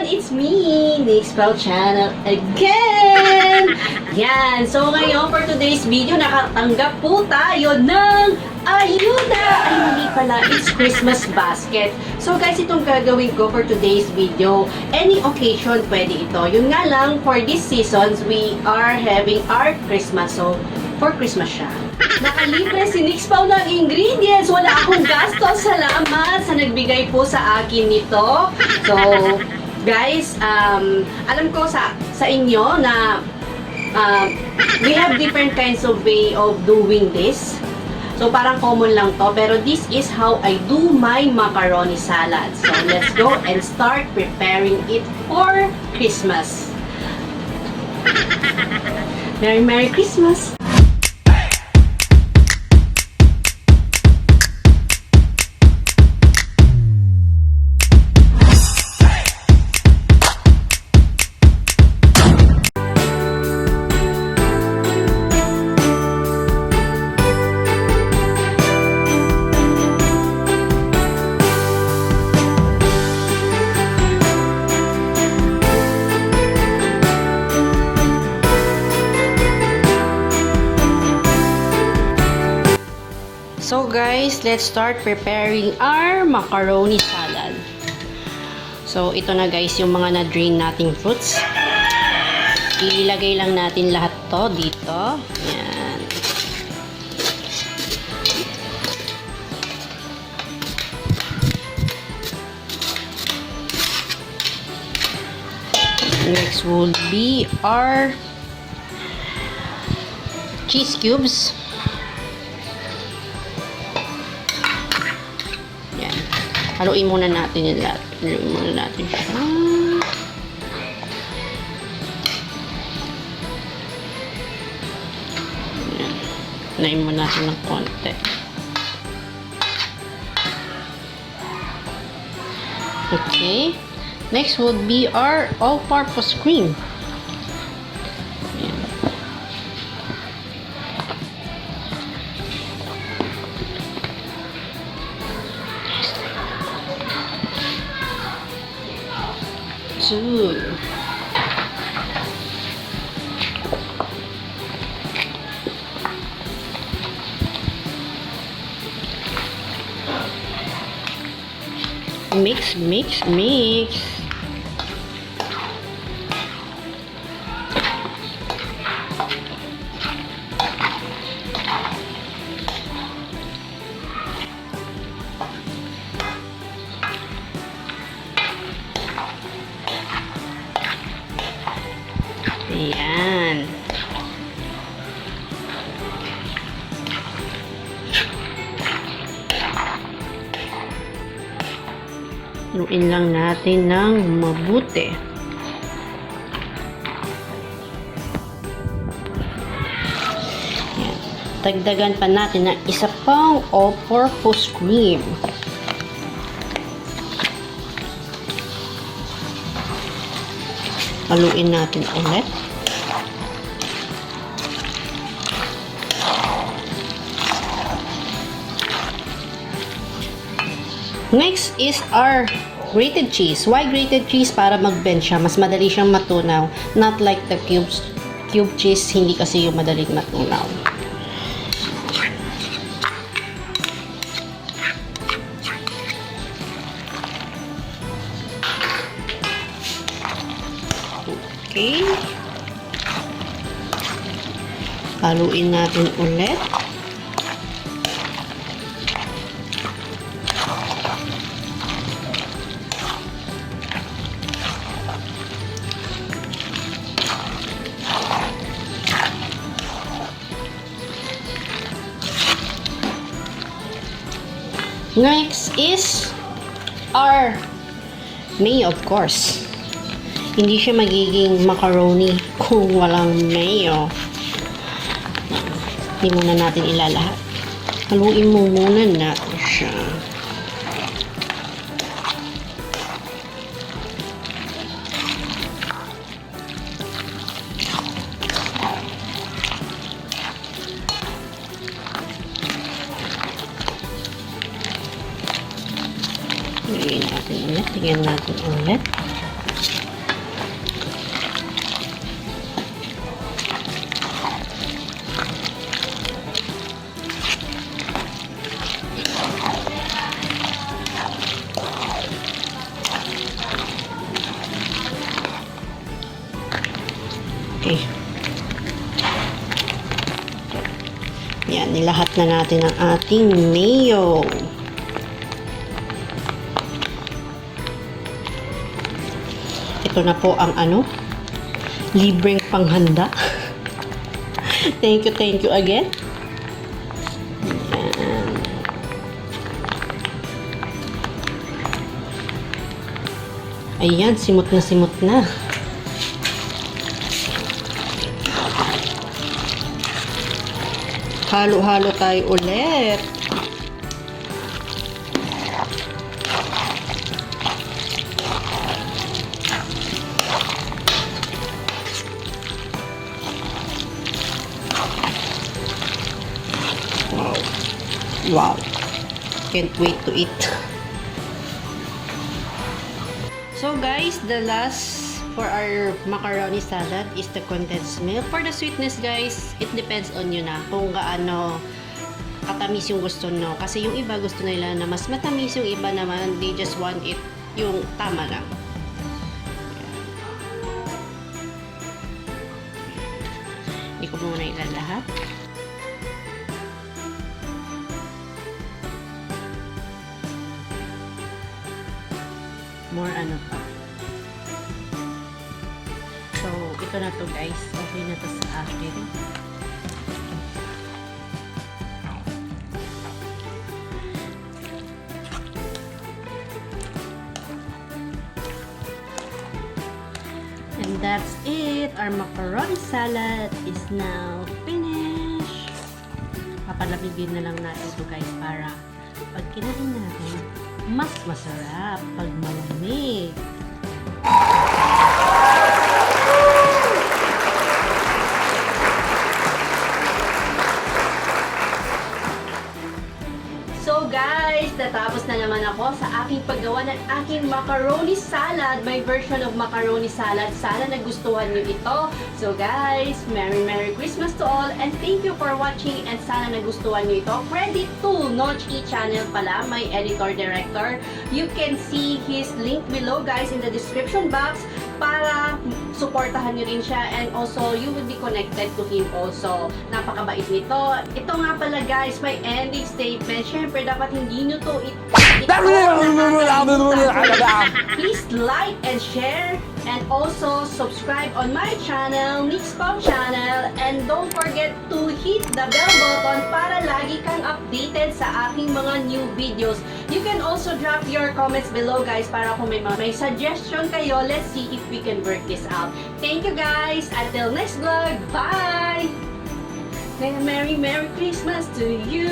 It's me, Nick's Proud Channel again! Yan, so ngayon for today's video, nakatanggap po tayo ng ayuda! Ay, mali pala, it's Christmas basket. So guys, itong gagawin ko for today's video, any occasion pwede ito. Yun nga lang, for this seasons, we are having our Christmas. So, for Christmas siya. Nakalibre si Nick's Pao ng ingredients. Wala akong gastos. Salamat sa nagbigay po sa akin nito. So, guys, alam ko sa inyo na we have different kinds of way of doing this. So, parang common lang to. Pero this is how I do my macaroni salad. So, let's go and start preparing it for Christmas. Merry Christmas! So guys, let's start preparing our macaroni salad. So ito na guys yung mga na-drain nating fruits. Ilagay lang natin lahat to dito. Yan. Next will be our cheese cubes. Haluin muna natin yung lahat. Haluin muna natin siya. Ayan. Haluin muna natin ng konti. Okay. Next would be our all-purpose cream. Ayan. Mix. Ayan. Haluin lang natin ng mabuti. Ayan. Dagdagan pa natin ng isa pang all-purpose cream. Haluin natin ulit. Next is our grated cheese. Why grated cheese? Para mag-bend siya. Mas madali siyang matunaw. Not like the cube cheese. Hindi kasi yung madaling matunaw. Okay. Haluin natin ulit. Next is our mayo, of course. Hindi siya magiging macaroni kung walang mayo. Hindi muna natin ilalahat. Haluin mo muna natin siya. Lagyan natin ulit. Okay. Yan, nilahat na natin ang ating mayo. Ito na po ang libreng panghanda. Thank you again. Ayan, simot na simot na. Halo-halo tayo ulit. Wow. Can't wait to eat. So guys, the last for our macaroni salad is the condensed milk. For the sweetness guys, it depends on you na kung gaano katamis yung gusto nyo. Kasi yung iba gusto nila na mas matamis, yung iba naman they just want it yung tama lang. Hindi ko muna ilalahat. More pa. So, ito na to guys. Okay na to sa akin. And that's it. Our macaroni salad is now finished. Papalamigin na lang natin ito guys para pag kinain natin, mas masarap pag malamig. So guys, natapos na naman ako sa aking paggawa ng aking macaroni salad. My version of macaroni salad. Sana nagustuhan nyo ito. So guys, Merry Christmas to all and thank you for watching and sana nagustuhan nyo ito. Credit to Notch channel pala, my editor-director. You can see his link below guys in the description box para supportahan nyo rin siya and also you will be connected to him also. Napakabait nito. Ito nga pala guys, my ending statement. Syempre, dapat hindi nyo to please like and share and also subscribe on my channel, Mixpop channel, and don't forget to hit the bell button para lagi kang updated sa aking mga new videos. You can also drop your comments below guys para kung may suggestion kayo, let's see if we can work this out. Thank you guys! Until next vlog, bye! Merry Christmas to you!